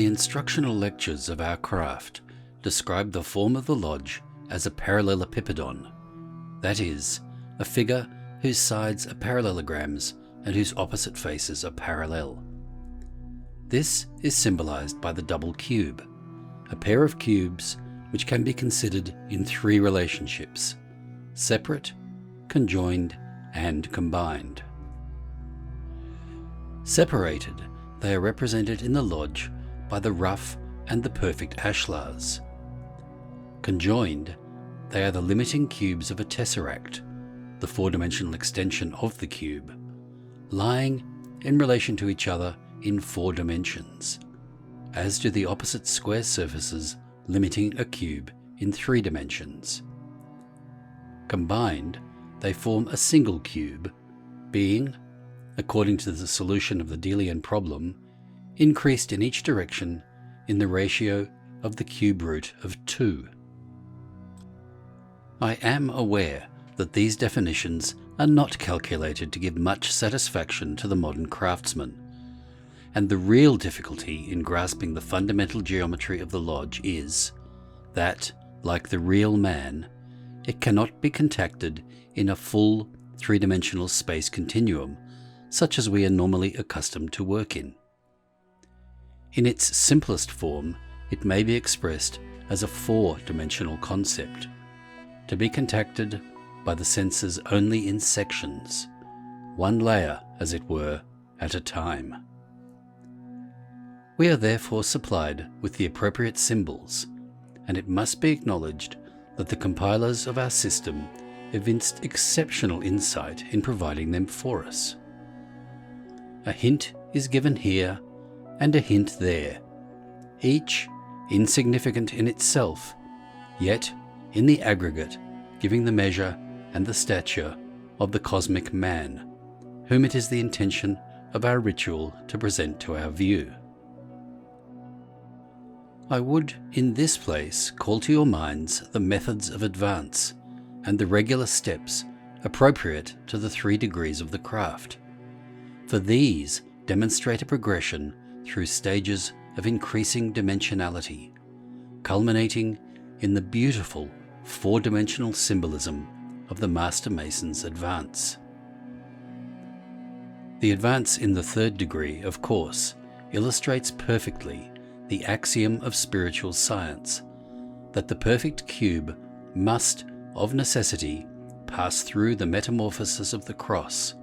The instructional lectures of our craft describe the form of the lodge as a parallelepipedon, that is, a figure whose sides are parallelograms and whose opposite faces are parallel. This is symbolized by the double cube, a pair of cubes which can be considered in three relationships: separate, conjoined, and combined. Separated, they are represented in the lodge by the rough and the perfect ashlars. Conjoined, they are the limiting cubes of a tesseract, the four-dimensional extension of the cube, lying in relation to each other in 4 dimensions, as do the opposite square surfaces limiting a cube in 3 dimensions. Combined, they form a single cube, being, according to the solution of the Delian problem, increased in each direction in the ratio of the cube root of 2. I am aware that these definitions are not calculated to give much satisfaction to the modern craftsman, and the real difficulty in grasping the fundamental geometry of the lodge is that, like the real man, it cannot be contacted in a full 3-dimensional space continuum such as we are normally accustomed to work in. In its simplest form, it may be expressed as a 4-dimensional concept, to be contacted by the senses only in sections, one layer, as it were, at a time. We are therefore supplied with the appropriate symbols, and it must be acknowledged that the compilers of our system evinced exceptional insight in providing them for us. A hint is given here and a hint there, each insignificant in itself, yet in the aggregate giving the measure and the stature of the cosmic man, whom it is the intention of our ritual to present to our view. I would in this place call to your minds the methods of advance and the regular steps appropriate to the 3 degrees of the craft, for these demonstrate a progression through stages of increasing dimensionality, culminating in the beautiful 4-dimensional symbolism of the Master Mason's advance. The advance in the 3rd degree, of course, illustrates perfectly the axiom of spiritual science, that the perfect cube must, of necessity, pass through the metamorphosis of the cross,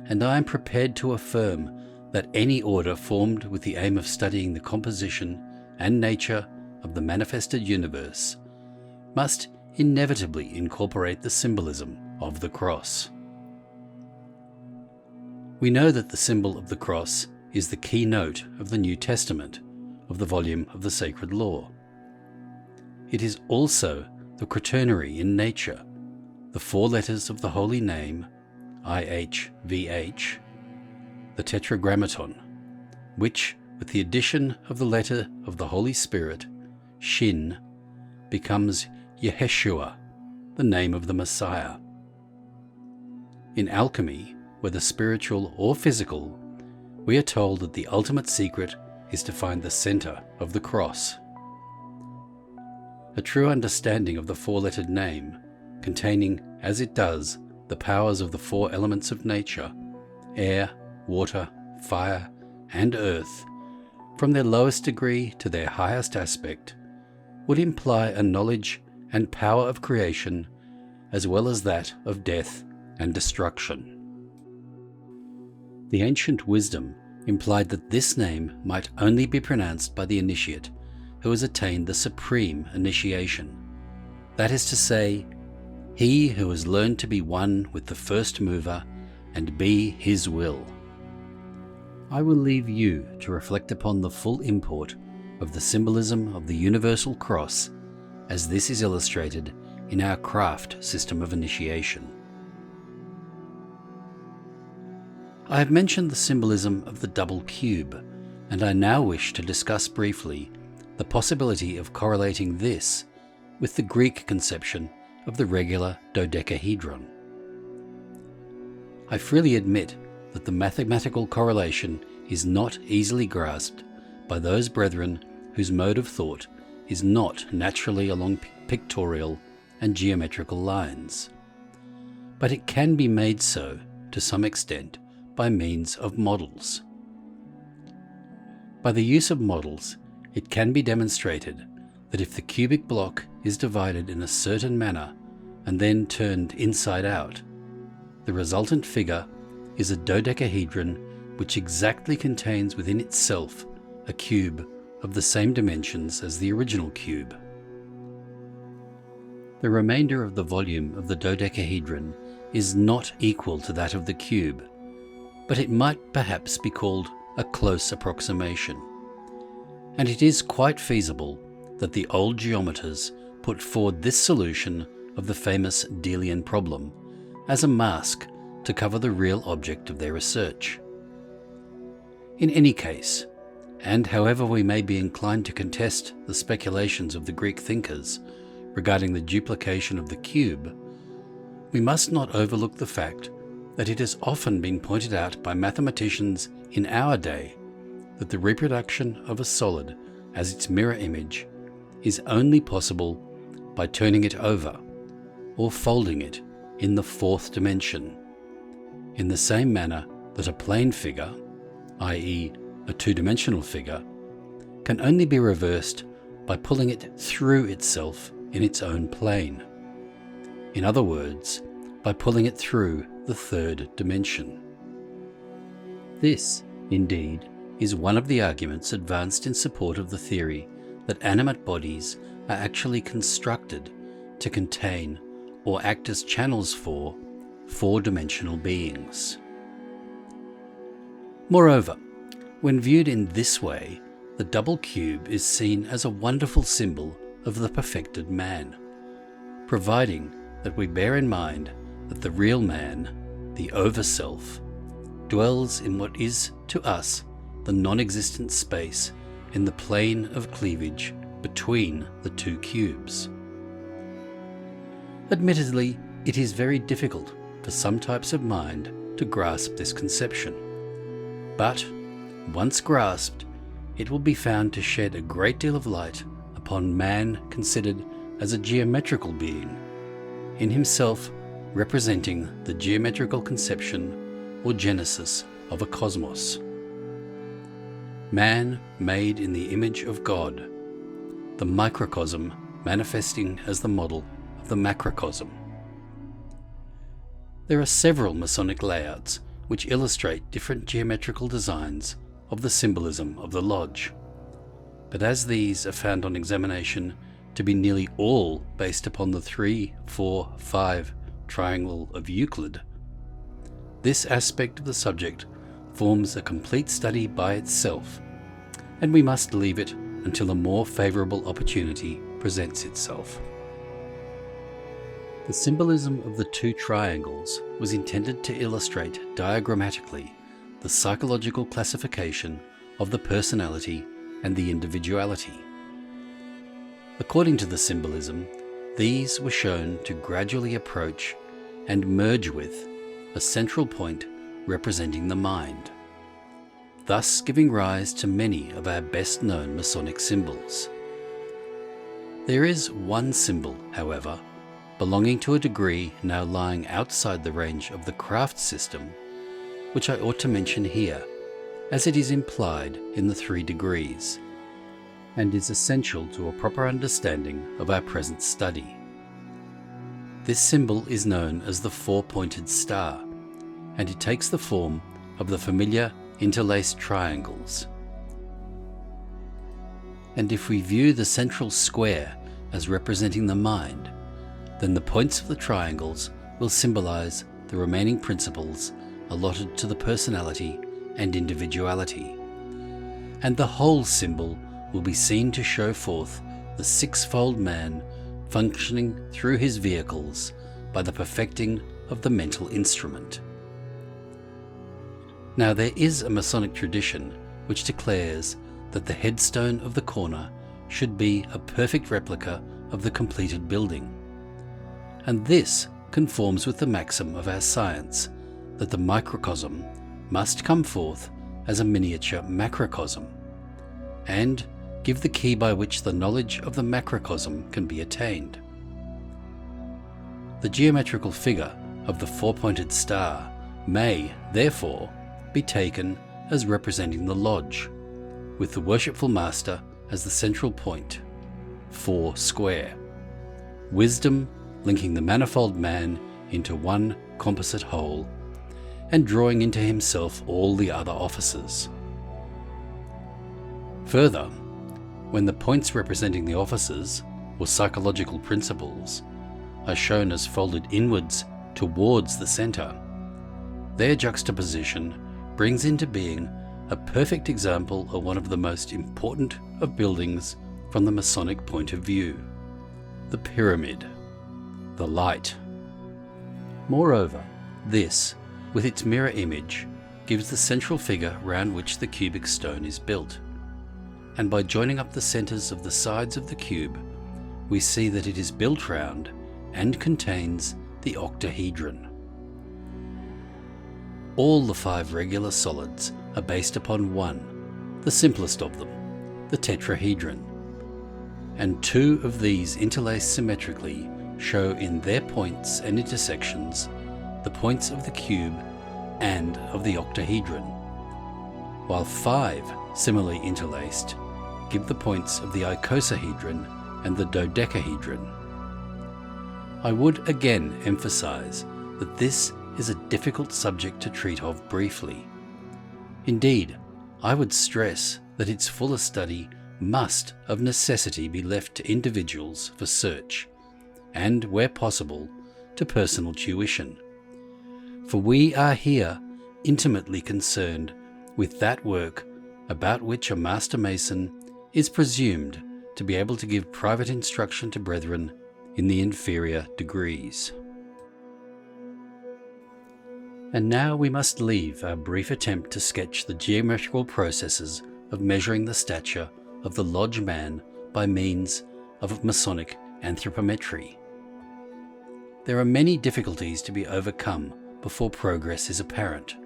and I am prepared to affirm that any order formed with the aim of studying the composition and nature of the manifested universe must inevitably incorporate the symbolism of the cross. We know that the symbol of the cross is the keynote of the New Testament, of the volume of the Sacred Law. It is also the quaternary in nature, the 4 letters of the holy name, IHVH, the Tetragrammaton, which, with the addition of the letter of the Holy Spirit, Shin, becomes Yeshua, the name of the Messiah. In alchemy, whether spiritual or physical, we are told that the ultimate secret is to find the center of the cross. A true understanding of the 4-lettered name, containing, as it does, the powers of the 4 elements of nature, air, water, fire, and earth, from their lowest degree to their highest aspect, would imply a knowledge and power of creation, as well as that of death and destruction. The ancient wisdom implied that this name might only be pronounced by the initiate who has attained the supreme initiation, that is to say, he who has learned to be one with the first mover and be his will. I will leave you to reflect upon the full import of the symbolism of the universal cross as this is illustrated in our craft system of initiation. I have mentioned the symbolism of the double cube, and I now wish to discuss briefly the possibility of correlating this with the Greek conception of the regular dodecahedron. I freely admit that the mathematical correlation is not easily grasped by those brethren whose mode of thought is not naturally along pictorial and geometrical lines, but it can be made so to some extent by means of models. By the use of models, it can be demonstrated that if the cubic block is divided in a certain manner and then turned inside out, the resultant figure is a dodecahedron which exactly contains within itself a cube of the same dimensions as the original cube. The remainder of the volume of the dodecahedron is not equal to that of the cube, but it might perhaps be called a close approximation, and it is quite feasible that the old geometers put forward this solution of the famous Delian problem as a mask to cover the real object of their research. In any case, and however we may be inclined to contest the speculations of the Greek thinkers regarding the duplication of the cube, we must not overlook the fact that it has often been pointed out by mathematicians in our day that the reproduction of a solid as its mirror image is only possible by turning it over or folding it in the fourth dimension, in the same manner that a plane figure, i.e. a two-dimensional figure, can only be reversed by pulling it through itself in its own plane. In other words, by pulling it through the third dimension. This, indeed, is one of the arguments advanced in support of the theory that animate bodies are actually constructed to contain or act as channels for four-dimensional beings. Moreover, when viewed in this way, the double cube is seen as a wonderful symbol of the perfected man, providing that we bear in mind that the real man, the overself, dwells in what is to us the non-existent space in the plane of cleavage between the two cubes. Admittedly, it is very difficult for some types of mind to grasp this conception, but once grasped, it will be found to shed a great deal of light upon man considered as a geometrical being, in himself representing the geometrical conception or genesis of a cosmos. Man made in the image of God, the microcosm manifesting as the model of the macrocosm. There are several Masonic layouts which illustrate different geometrical designs of the symbolism of the lodge, but as these are found on examination to be nearly all based upon the 3, 4, 5 triangle of Euclid, this aspect of the subject forms a complete study by itself, and we must leave it until a more favourable opportunity presents itself. The symbolism of the two triangles was intended to illustrate diagrammatically the psychological classification of the personality and the individuality. According to the symbolism, these were shown to gradually approach and merge with a central point representing the mind, thus giving rise to many of our best-known Masonic symbols. There is one symbol, however, belonging to a degree now lying outside the range of the craft system, which I ought to mention here, as it is implied in the 3 degrees, and is essential to a proper understanding of our present study. This symbol is known as the 4-pointed star, and it takes the form of the familiar interlaced triangles. And if we view the central square as representing the mind, then the points of the triangles will symbolize the remaining principles allotted to the personality and individuality, and the whole symbol will be seen to show forth the 6-fold man functioning through his vehicles by the perfecting of the mental instrument. Now there is a Masonic tradition which declares that the headstone of the corner should be a perfect replica of the completed building, and this conforms with the maxim of our science that the microcosm must come forth as a miniature macrocosm, and give the key by which the knowledge of the macrocosm can be attained. The geometrical figure of the four-pointed star may, therefore, be taken as representing the lodge, with the worshipful master as the central point, 4 square, wisdom linking the manifold man into one composite whole, and drawing into himself all the other offices. Further, when the points representing the offices, or psychological principles, are shown as folded inwards towards the centre, their juxtaposition brings into being a perfect example of one of the most important of buildings from the Masonic point of view, the pyramid, the light. Moreover, this, with its mirror image, gives the central figure round which the cubic stone is built, and by joining up the centres of the sides of the cube, we see that it is built round and contains the octahedron. All the 5 regular solids are based upon one, the simplest of them, the tetrahedron, and 2 of these interlaced symmetrically show in their points and intersections the points of the cube and of the octahedron, while 5 similarly interlaced give the points of the icosahedron and the dodecahedron. I would again emphasize that this is a difficult subject to treat of briefly. Indeed, I would stress that its fuller study must of necessity be left to individuals for search, and, where possible, to personal tuition. For we are here intimately concerned with that work about which a Master Mason is presumed to be able to give private instruction to brethren in the inferior degrees. And now we must leave our brief attempt to sketch the geometrical processes of measuring the stature of the lodge man by means of Masonic anthropometry. There are many difficulties to be overcome before progress is apparent,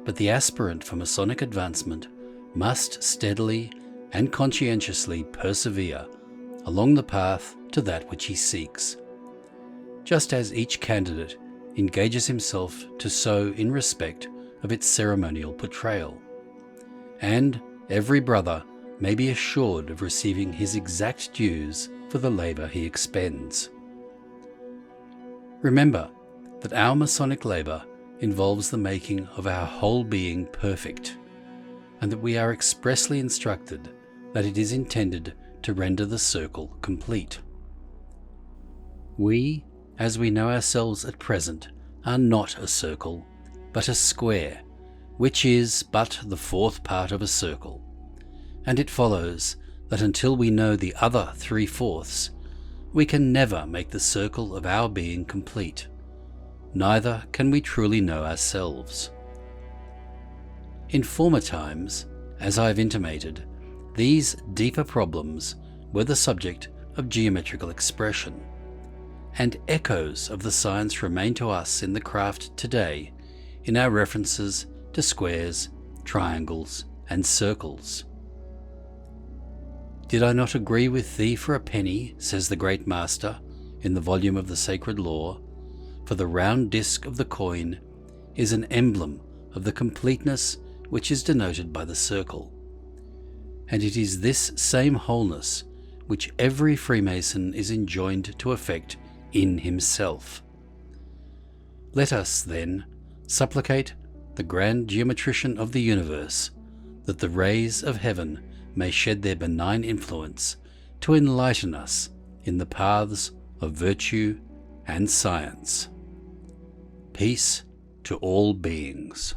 but the aspirant for Masonic advancement must steadily and conscientiously persevere along the path to that which he seeks, just as each candidate engages himself to so in respect of its ceremonial portrayal, and every brother may be assured of receiving his exact dues for the labour he expends. Remember that our Masonic labour involves the making of our whole being perfect, and that we are expressly instructed that it is intended to render the circle complete. We, as we know ourselves at present, are not a circle, but a square, which is but the 4th part of a circle, and it follows that until we know the other 3/4, we can never make the circle of our being complete, neither can we truly know ourselves. In former times, as I have intimated, these deeper problems were the subject of geometrical expression, and echoes of the science remain to us in the craft today in our references to squares, triangles, and circles. Did I not agree with thee for a penny, says the great master in the volume of the Sacred Law, for the round disc of the coin is an emblem of the completeness which is denoted by the circle, and it is this same wholeness which every Freemason is enjoined to effect in himself. Let us, then, supplicate the grand geometrician of the universe that the rays of heaven may shed their benign influence to enlighten us in the paths of virtue and science. Peace to all beings.